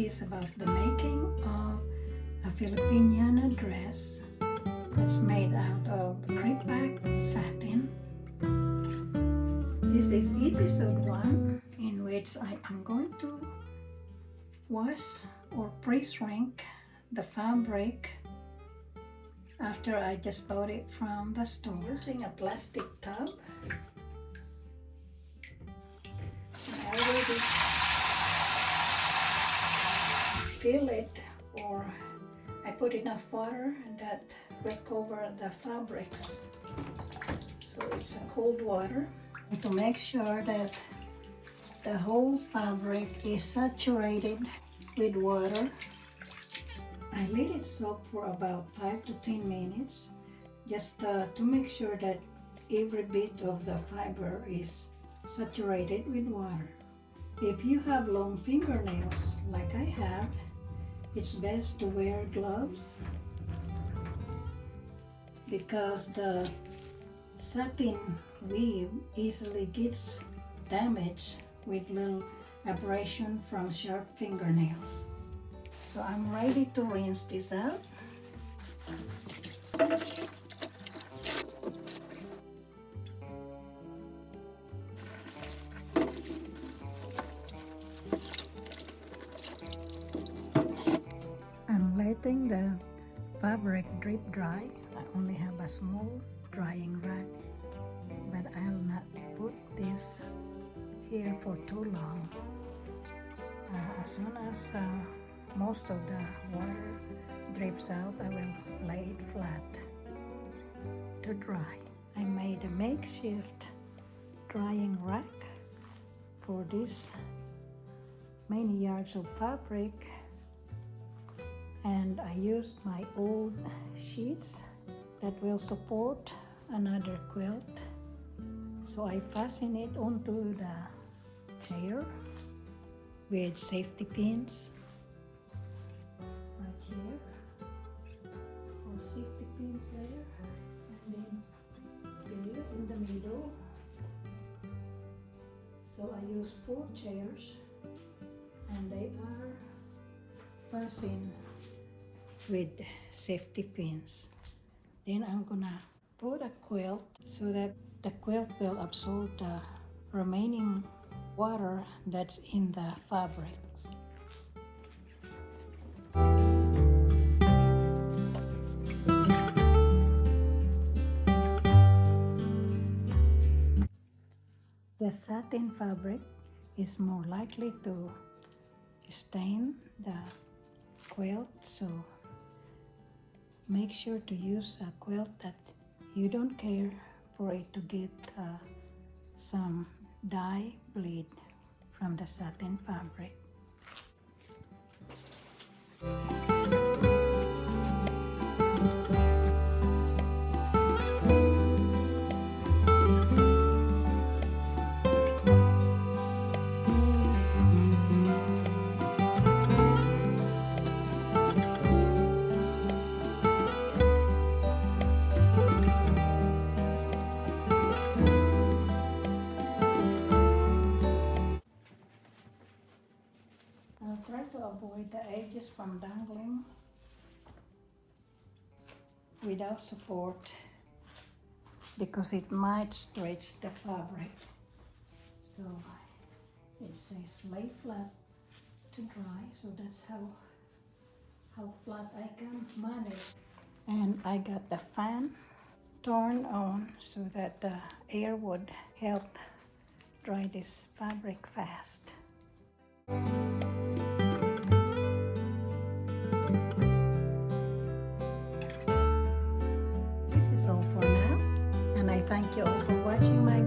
is about the making of a Filipiniana dress that's made out of Crepe satin. This is episode 1, in which I am going to wash or Preshrink the fabric after I just bought it from the store. Using a plastic tub. I already fill it, or I put enough water that will cover the fabrics. So it's a cold water. And to make sure that the whole fabric is saturated with water, I let it soak for about 5 to 10 minutes, just to make sure that every bit of the fiber is saturated with water. If you have long fingernails like I have, it's best to wear gloves because the satin weave easily gets damaged with little abrasion from sharp fingernails. So I'm ready to rinse this out. I'm letting the fabric drip dry. I only have a small drying rack, but I'll not put this here for too long. As soon as most of the water drips out, I will lay it flat to dry. I made a makeshift drying rack for this many yards of fabric, and I used my old sheets that will support another quilt. So I fasten it onto the chair with safety pins. Right here, all safety pins there, and then here in the middle. So I use 4 chairs, and they are fastened with safety pins. Then I'm gonna put a quilt so that the quilt will absorb the remaining water that's in the fabrics. The satin fabric is more likely to stain the quilt, so make sure to use a quilt that you don't care for it to get some dye bleed from the satin fabric. I'll try to avoid the edges from dangling without support because it might stretch the fabric. So it says lay flat to dry, so that's how flat I can manage. And I got the fan turned on so that the air would help dry this fabric fast. This is all for now, and I thank you all for watching my